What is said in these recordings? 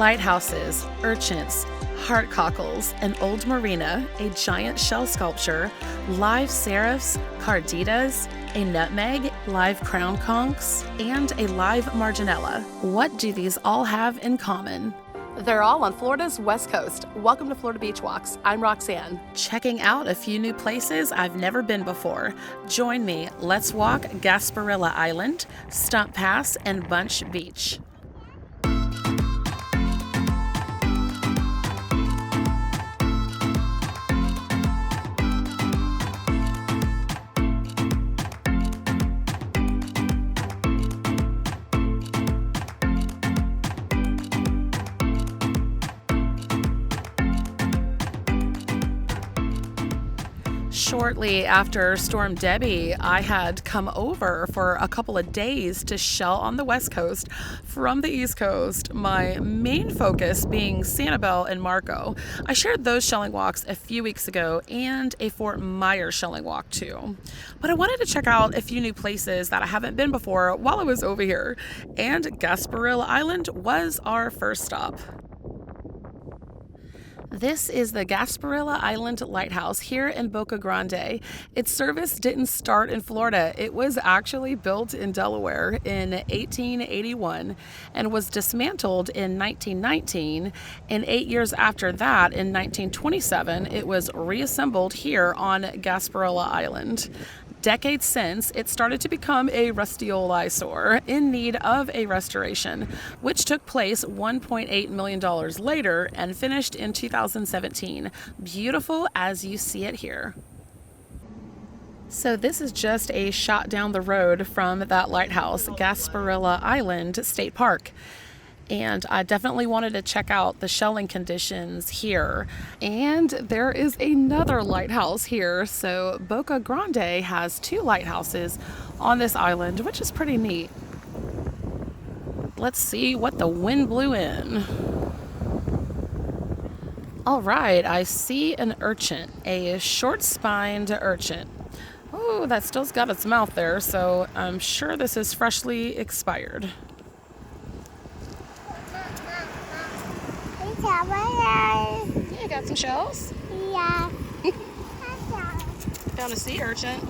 lighthouses, urchins, heart cockles, an old Marina, a giant shell sculpture, live ceriths, carditas, a nutmeg, live crown conchs, and a live Marginella. What do these all have in common? They're all on Florida's West Coast. Welcome to Florida Beach Walks. I'm Roxanne. Checking out a few new places I've never been before. Join me. Let's walk Gasparilla Island, Stump Pass, and Bunche Beach. Shortly after Storm Debby, I had come over for a couple of days to shell on the West Coast from the East Coast, my main focus being Sanibel and Marco. I shared those shelling walks a few weeks ago and a Fort Myers shelling walk too. But I wanted to check out a few new places that I haven't been before while I was over here, and Gasparilla Island was our first stop. This is the Gasparilla Island Lighthouse here in Boca Grande. Its service didn't start in Florida. It was actually built in Delaware in 1881 and was dismantled in 1919. And 8 years after that, in 1927, it was reassembled here on Gasparilla Island. Decades since, it started to become a rusty old eyesore in need of a restoration, which took place $1.8 million later and finished in 2017. Beautiful as you see it here. So this is just a shot down the road from that lighthouse, Gasparilla Island State Park. And I definitely wanted to check out the shelling conditions here. And there is another lighthouse here. So Boca Grande has two lighthouses on this island, which is pretty neat. Let's see what the wind blew in. All right, I see an urchin, a short-spined urchin. Oh, that still's got its mouth there, so I'm sure this is freshly expired. You got some shells? Yeah. Found a sea urchin.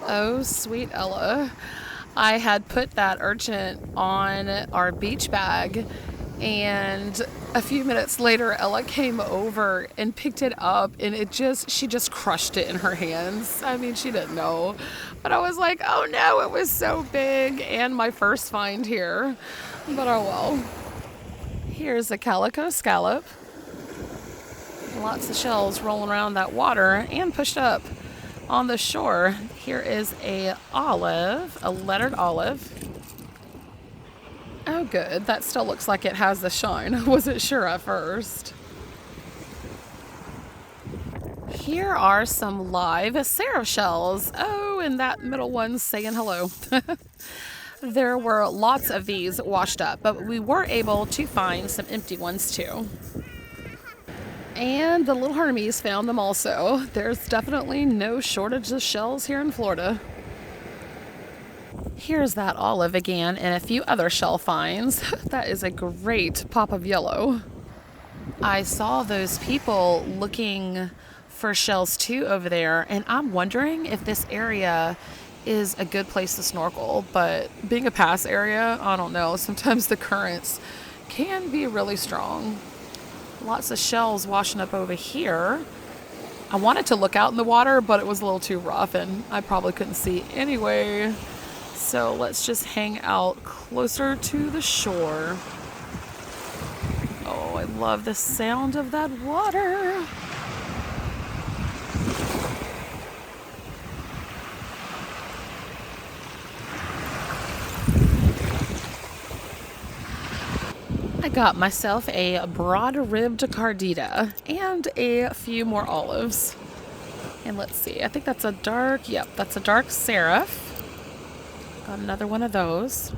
Oh, sweet Ella. I had put that urchin on our beach bag, and a few minutes later, Ella came over and picked it up, and she just crushed it in her hands. I mean, she didn't know. But I was like, oh no, it was so big, and my first find here. But oh well. Here's a calico scallop. Lots of shells rolling around that water and pushed up on the shore. Here is a olive, a lettered olive. Oh good, that still looks like it has the shine. I wasn't sure at first. Here are some live cerith shells. Oh, and that middle one's saying hello. There were lots of these washed up, but we were able to find some empty ones too. And the little Hermes found them also. There's definitely no shortage of shells here in Florida. Here's that olive again and a few other shell finds. That is a great pop of yellow. I saw those people looking for shells too over there, and I'm wondering if this area is a good place to snorkel, but being a pass area, I don't know, sometimes the currents can be really strong. Lots of shells washing up over here. I wanted to look out in the water, but it was a little too rough and I probably couldn't see anyway. So let's just hang out closer to the shore. Oh, I love the sound of that water. I got myself a broad-ribbed cardita and a few more olives. And let's see, I think that's a dark cerith. Got another one of those.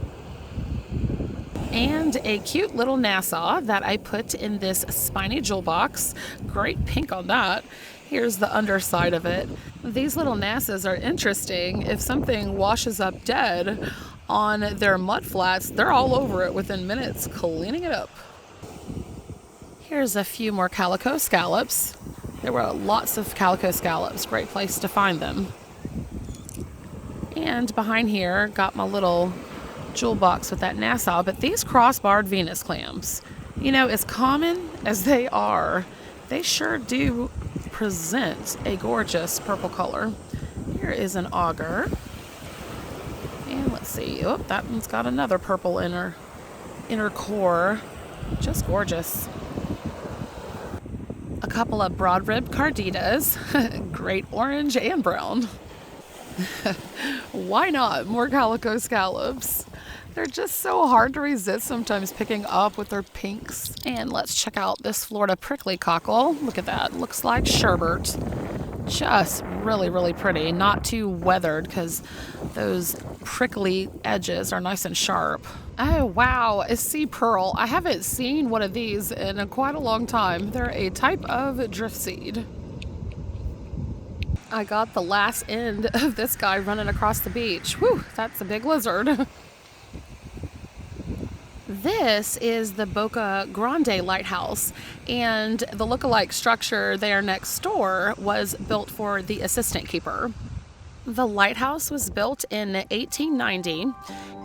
And a cute little Nassau that I put in this spiny jewel box. Great pink on that. Here's the underside of it. These little Nassas are interesting. If something washes up dead on their mud flats, they're all over it within minutes, cleaning it up. Here's a few more calico scallops. There were lots of calico scallops. Great place to find them. And behind here, got my little jewel box with that Nassau. But these cross-barred Venus clams, you know, as common as they are, they sure do present a gorgeous purple color. Here is an auger. And let's see. Oh, that one's got another purple inner core. Just gorgeous. A couple of broad-ribbed carditas. Great orange and brown. Why not? More calico scallops. They're just so hard to resist sometimes picking up with their pinks. And let's check out this Florida prickly cockle. Look at that. Looks like sherbet. Just really, really pretty. Not too weathered because those prickly edges are nice and sharp. Oh, wow. A sea pearl. I haven't seen one of these in quite a long time. They're a type of drift seed. I got the last end of this guy running across the beach. Whew, that's a big lizard. This is the Boca Grande Lighthouse, and the look-alike structure there next door was built for the assistant keeper. The lighthouse was built in 1890.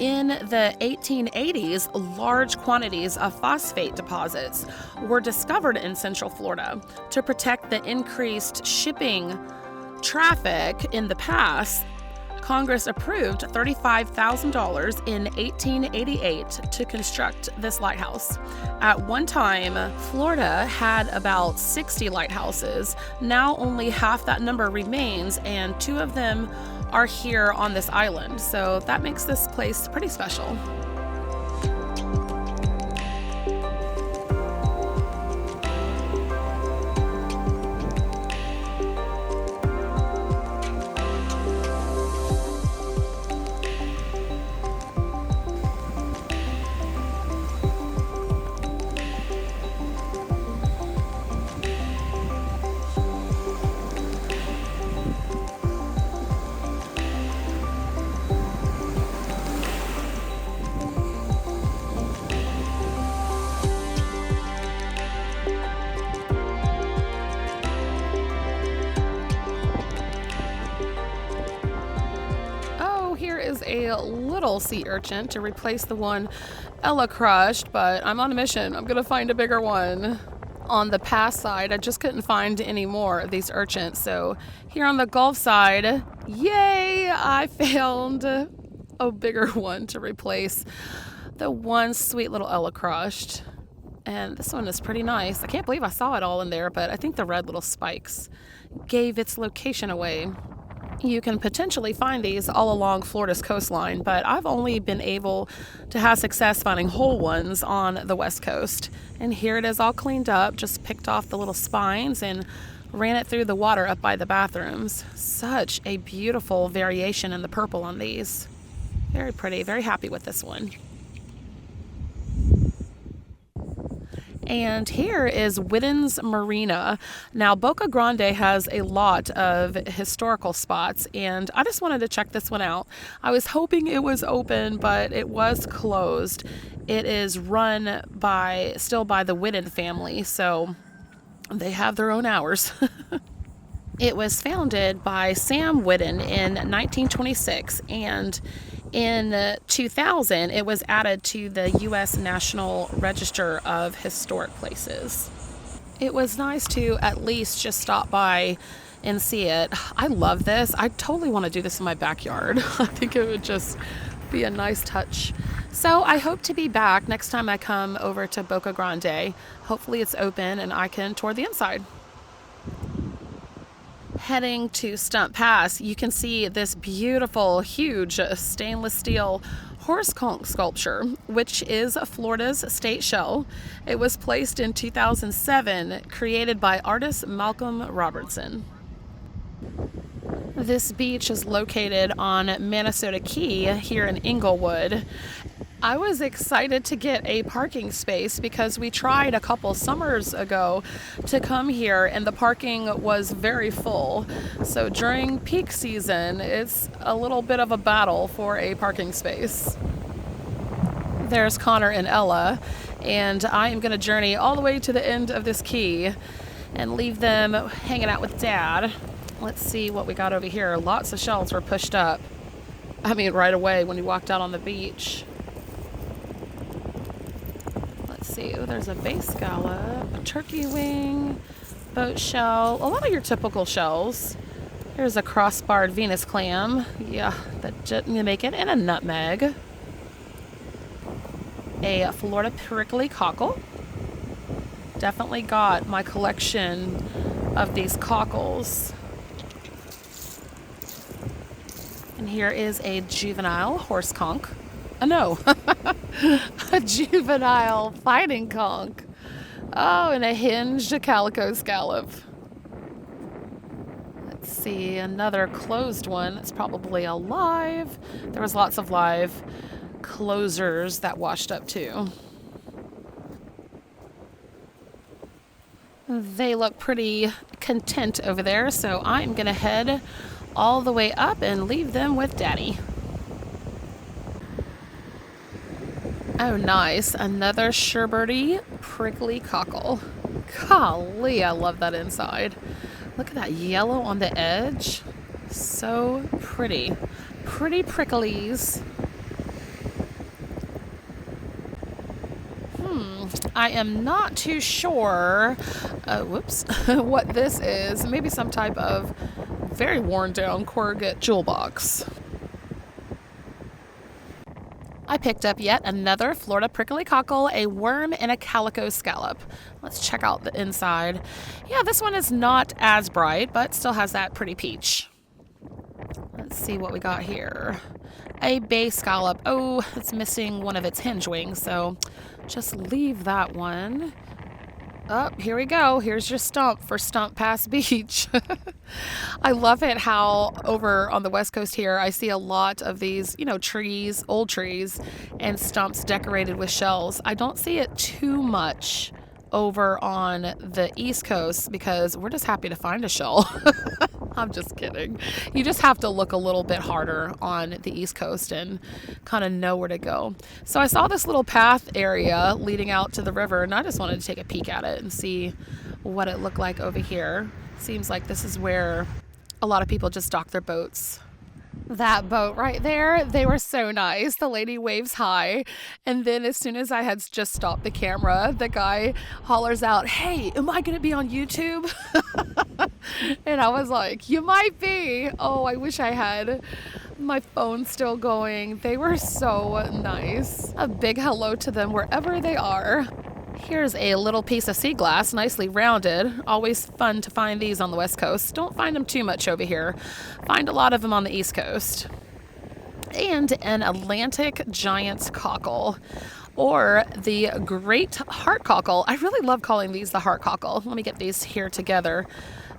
In the 1880s, large quantities of phosphate deposits were discovered in Central Florida to protect the increased shipping traffic in the pass. Congress approved $35,000 in 1888 to construct this lighthouse. At one time, Florida had about 60 lighthouses. Now only half that number remains, and 2 of them are here on this island. So that makes this place pretty special. Here is a little sea urchin to replace the one Ella crushed, but I'm on a mission. I'm gonna find a bigger one. On the pass side, I just couldn't find any more of these urchins. So here on the Gulf side, yay, I found a bigger one to replace the one sweet little Ella crushed. And this one is pretty nice. I can't believe I saw it all in there, but I think the red little spikes gave its location away. You can potentially find these all along Florida's coastline, but I've only been able to have success finding whole ones on the West Coast. And here it is all cleaned up, just picked off the little spines and ran it through the water up by the bathrooms. Such a beautiful variation in the purple on these. Very pretty, very happy with this one. And here is Whidden's Marina. Now, Boca Grande has a lot of historical spots, and I just wanted to check this one out. I was hoping it was open, but it was closed. It is run still by the Whidden family, so they have their own hours. It was founded by Sam Whidden in 1926, and in 2000, it was added to the U.S. National Register of Historic Places. It was nice to at least just stop by and see it. I love this. I totally want to do this in my backyard. I think it would just be a nice touch. So I hope to be back next time I come over to Boca Grande. Hopefully it's open and I can tour the inside. Heading to Stump Pass, you can see this beautiful, huge stainless steel horse conch sculpture, which is Florida's state shell. It was placed in 2007, created by artist Malcolm Robertson. This beach is located on Minnesota Key here in Inglewood. I was excited to get a parking space because we tried a couple summers ago to come here and the parking was very full. So during peak season, it's a little bit of a battle for a parking space. There's Connor and Ella, And I am going to journey all the way to the end of this key and leave them hanging out with Dad. Let's see what we got over here. Lots of shells were pushed up. I mean, right away when we walked out on the beach. Let's see. Oh, there's a bay scallop, a turkey wing, boat shell, a lot of your typical shells. Here's a crossbarred Venus clam. Yeah, that didn't make it. And a nutmeg. A Florida prickly cockle. Definitely got my collection of these cockles. And here is a juvenile horse conch. Oh, no. A juvenile fighting conch. Oh, and a hinged calico scallop. Let's see, another closed one. It's probably alive. There was lots of live closers that washed up too. They look pretty content over there, so I'm gonna head all the way up and leave them with Daddy. Oh, nice. Another sherbirdy prickly cockle. Golly, I love that inside. Look at that yellow on the edge. So pretty. Pretty pricklies. I am not too sure, what this is. Maybe some type of very worn down corrugate jewel box. I picked up yet another Florida prickly cockle, a worm, and a calico scallop. Let's check out the inside. Yeah, this one is not as bright, but still has that pretty peach. Let's see what we got here. A bay scallop. Oh, it's missing one of its hinge wings, so just leave that one. Oh, here we go. Here's your stump for Stump Pass Beach. I love it how over on the West Coast here, I see a lot of these, trees, old trees, and stumps decorated with shells. I don't see it too much over on the East Coast because we're just happy to find a shell. I'm just kidding. You just have to look a little bit harder on the East Coast and kind of know where to go. So I saw this little path area leading out to the river, and I just wanted to take a peek at it and see what it looked like over here. Seems like this is where a lot of people just dock their boats. That boat right there, they were so nice. The lady waves hi, and then as soon as I had just stopped the camera, the guy hollers out, "Hey, am I going to be on YouTube?" And I was like, "You might be." Oh, I wish I had my phone still going. They were so nice. A big hello to them wherever they are. Here's a little piece of sea glass, nicely rounded. Always fun to find these on the West Coast. Don't find them too much over here. Find a lot of them on the East Coast. And an Atlantic giant cockle, or the great heart cockle. I really love calling these the heart cockle. Let me get these here together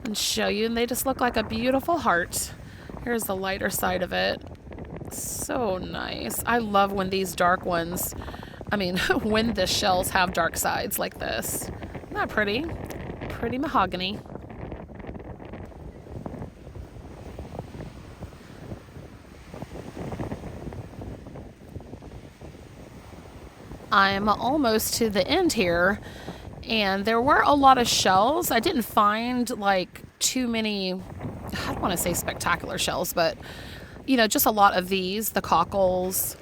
and show you. And they just look like a beautiful heart. Here's the lighter side of it. So nice. I love when these dark ones, when the shells have dark sides like this. Isn't that pretty? Pretty mahogany. I'm almost to the end here, and there were a lot of shells. I didn't find too many, I don't want to say spectacular shells, but just a lot of these, the cockles,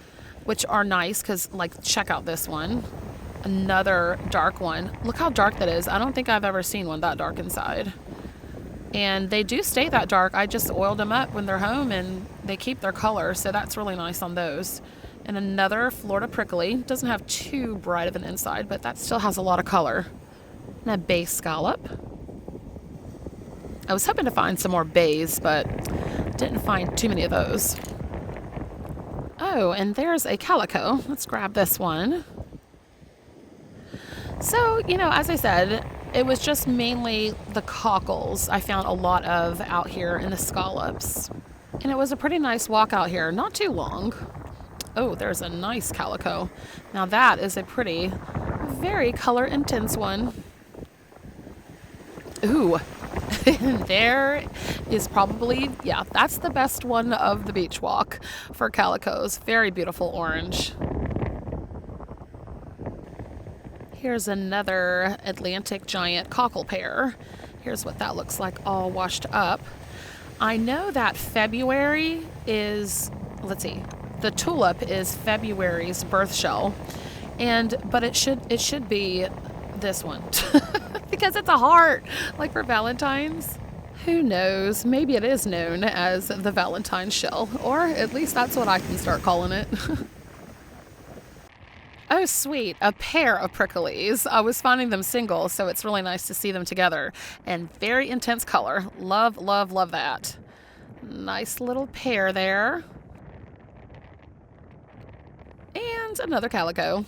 which are nice because, check out this one. Another dark one. Look how dark that is. I don't think I've ever seen one that dark inside. And they do stay that dark. I just oiled them up when they're home, and they keep their color, so that's really nice on those. And another Florida prickly. Doesn't have too bright of an inside, but that still has a lot of color. And a bay scallop. I was hoping to find some more bays, but didn't find too many of those. Oh, and there's a calico. Let's grab this one. So, as I said, it was just mainly the cockles I found a lot of out here in the scallops. And it was a pretty nice walk out here. Not too long. Oh, there's a nice calico. Now that is a pretty, very color intense one. Ooh. There is probably, that's the best one of the beach walk for calicos. Very beautiful orange. Here's another Atlantic giant cockle pear. Here's what that looks like all washed up. I know that February is, let's see, the tulip is February's birth shell, but it should be this one because it's a heart, like for Valentine's. Who knows? Maybe it is known as the Valentine's shell, or at least that's what I can start calling it. Oh, sweet, a pair of pricklies. I was finding them single, so it's really nice to see them together. And very intense color. Love, love, love that. Nice little pair there. And another calico.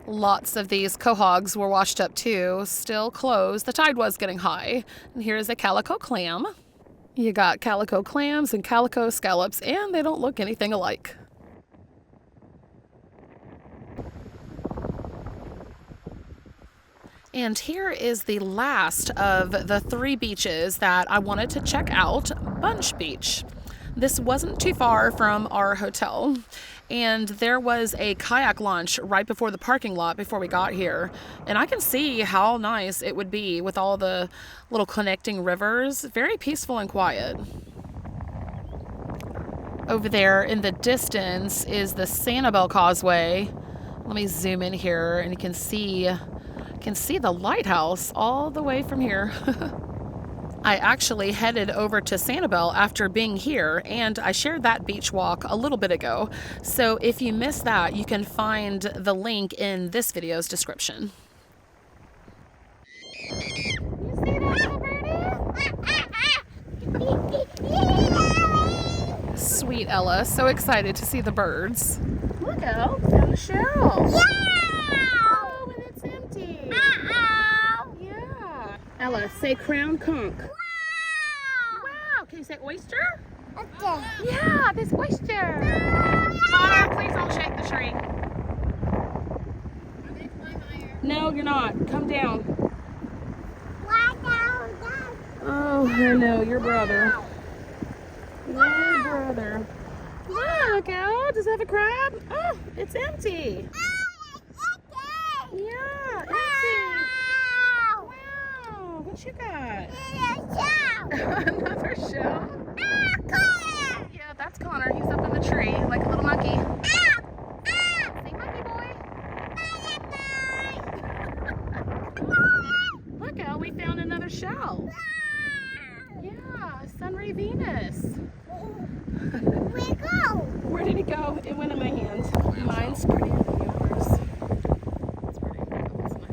Lots of these quahogs were washed up too, still closed. The tide was getting high. And here's a calico clam. You got calico clams and calico scallops, and they don't look anything alike. And here is the last of the 3 beaches that I wanted to check out, Bunche Beach. This wasn't too far from our hotel, and there was a kayak launch right before the parking lot before we got here. And I can see how nice it would be with all the little connecting rivers. Very peaceful and quiet. Over there in the distance is the Sanibel Causeway. Let me zoom in here and you can see the lighthouse all the way from here. I actually headed over to Sanibel after being here, and I shared that beach walk a little bit ago. So if you missed that, you can find the link in this video's description. You see that little birdie? Sweet Ella, so excited to see the birds. Look out, found a shell. Oh, and it's empty. Yeah. Ella, say crown conch. Can you say oyster? Okay. Yeah, this oyster. Connor, please don't shake the tree. No, you're not. Come down. Oh, I know, your brother. Your brother. Look out. Does it have a crab? Oh, it's empty. Yeah, empty. Wow, what you got? Another shell? Yeah, that's Connor. He's up in the tree like a little monkey. Say monkey boy. Look out, we found another shell. Yeah, Sunray Venus. Where'd it go? Where did it go? It went in my hand. Mine's prettier than yours. That's pretty. That's nice.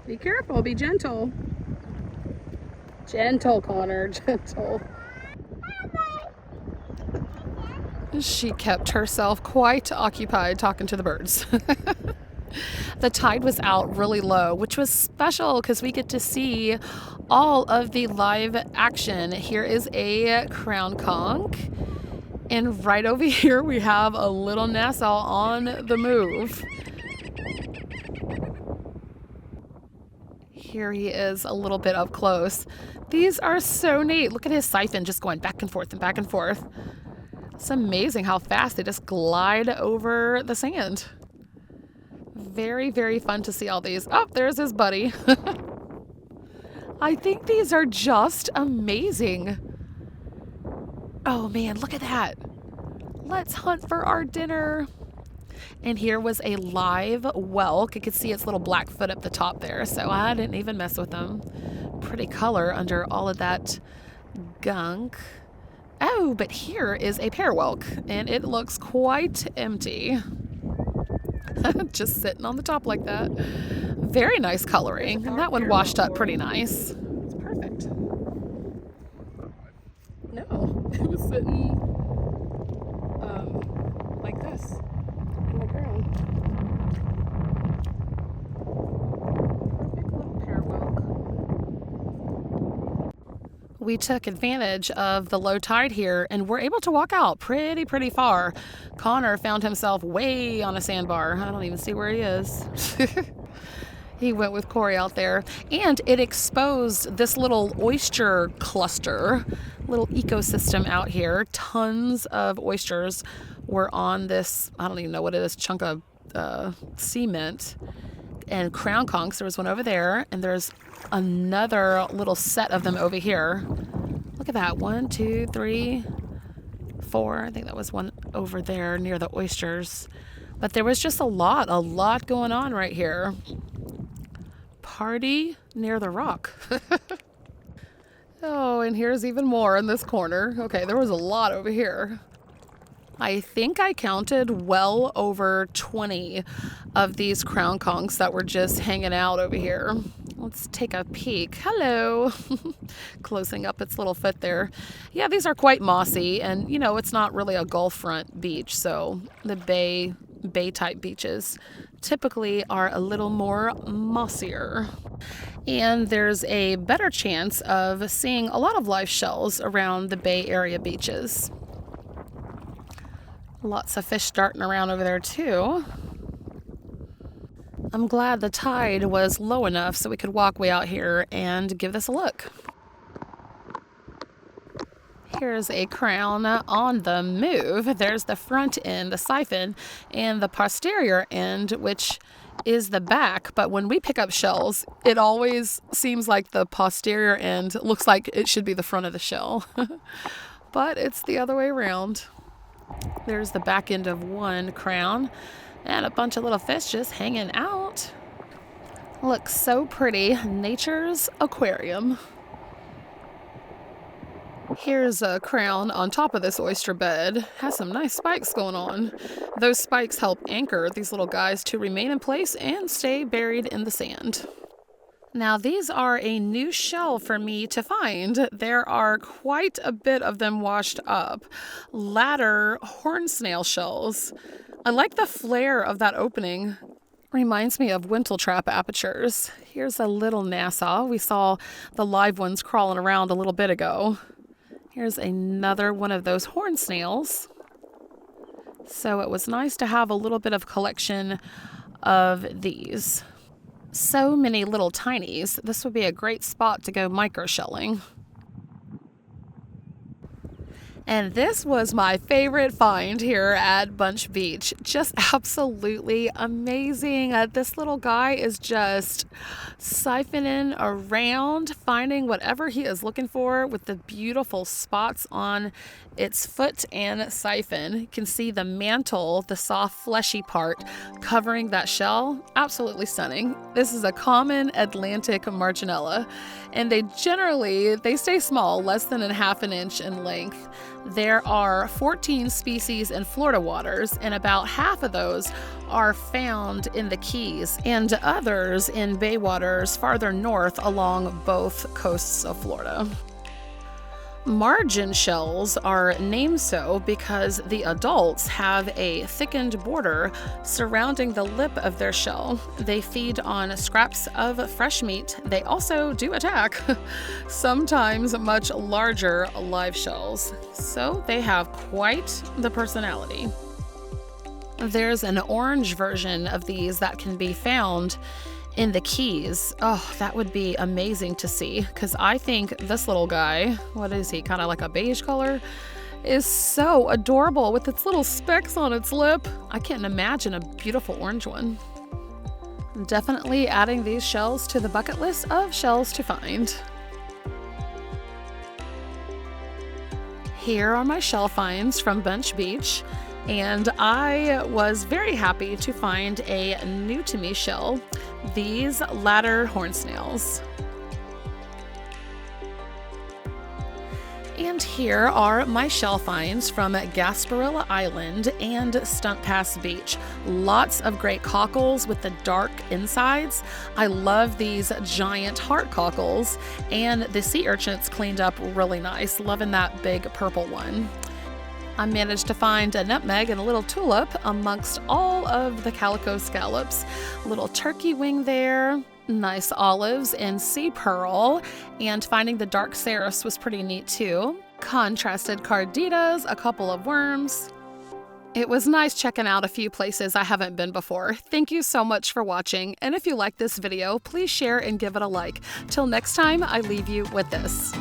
Be careful, be gentle. Gentle, Connor, gentle. She kept herself quite occupied talking to the birds. The tide was out really low, which was special because we get to see all of the live action. Here is a crown conch, and right over here we have a little Nassau on the move. Here he is a little bit up close. These are so neat. Look at his siphon just going back and forth and back and forth. It's amazing how fast they just glide over the sand. Very, very fun to see all these. Oh, there's his buddy. I think these are just amazing. Oh man, look at that. Let's hunt for our dinner. And here was a live whelk. You could see its little black foot up the top there, so I didn't even mess with them. Pretty color under all of that gunk. Oh, but here is a pear whelk, and it looks quite empty. Just sitting on the top like that. Very nice coloring, and that one washed up pretty nice. It's perfect. No, it was sitting like this on the ground. Perfect little pear whelk. We took advantage of the low tide here and were able to walk out pretty far. Connor found himself way on a sandbar. I don't even see where he is. He went with Corey out there, and it exposed this little oyster cluster, little ecosystem out here. Tons of oysters were on this, I don't even know what it is, chunk of cement. And crown conchs, there was one over there, and there's another little set of them over here. Look at that, 1, 2, 3, 4. I think that was one over there near the oysters. But there was just a lot going on right here. Party near the rock. Oh, and here's even more in this corner. Okay, there was a lot over here. I think I counted well over 20 of these crown conchs that were just hanging out over here. Let's take a peek. Hello. Closing up its little foot there. Yeah, these are quite mossy, and you know, it's not really a Gulf front beach, so the bay type beaches typically are a little more mossier. And there's a better chance of seeing a lot of live shells around the Bay Area beaches. Lots of fish darting around over there too. I'm glad the tide was low enough so we could walk way out here and give this a look. Here's a crown on the move. There's the front end, the siphon, and the posterior end, which is the back. But when we pick up shells, it always seems like the posterior end looks like it should be the front of the shell. But it's the other way around. There's the back end of one crown and a bunch of little fish just hanging out. Looks so pretty. Nature's aquarium. Here's a crown on top of this oyster bed. Has some nice spikes going on. Those spikes help anchor these little guys to remain in place and stay buried in the sand. Now these are a new shell for me to find. There are quite a bit of them washed up. Ladder horn snail shells. I like the flare of that opening. Reminds me of Winteltrap apertures. Here's a little Nassau. We saw the live ones crawling around a little bit ago. Here's another one of those horn snails. So it was nice to have a little bit of collection of these. So many little tinies. This would be a great spot to go micro shelling. And this was my favorite find here at Bunche Beach. Just absolutely amazing. This little guy is just siphoning around, finding whatever he is looking for with the beautiful spots on its foot and siphon. You can see the mantle, the soft fleshy part covering that shell. Absolutely stunning. This is a common Atlantic Marginella, and they stay small, less than a half an inch in length. There are 14 species in Florida waters, and about half of those are found in the Keys and others in bay waters farther north along both coasts of Florida. Margin shells are named so because the adults have a thickened border surrounding the lip of their shell. They feed on scraps of fresh meat. They also do attack sometimes much larger live shells, so they have quite the personality. There's an orange version of these that can be found in the Keys. Oh, that would be amazing to see, because I think this little guy, what is he, kind of like a beige color, is so adorable with its little specks on its lip. I can't imagine a beautiful orange one. Definitely adding these shells to the bucket list of shells to find. Here are my shell finds from Bunche Beach, and I was very happy to find a new to me shell, these ladder horn snails. And here are my shell finds from Gasparilla Island and Stump Beach. Lots of great cockles with the dark insides. I love these giant heart cockles, and the sea urchins cleaned up really nice. Loving that big purple one. I managed to find a nutmeg and a little tulip amongst all of the calico scallops. A little turkey wing there, nice olives and sea pearl, and finding the dark ceriths was pretty neat too. Contrasted carditas, a couple of worms. It was nice checking out a few places I haven't been before. Thank you so much for watching, and if you like this video, please share and give it a like. Till next time, I leave you with this.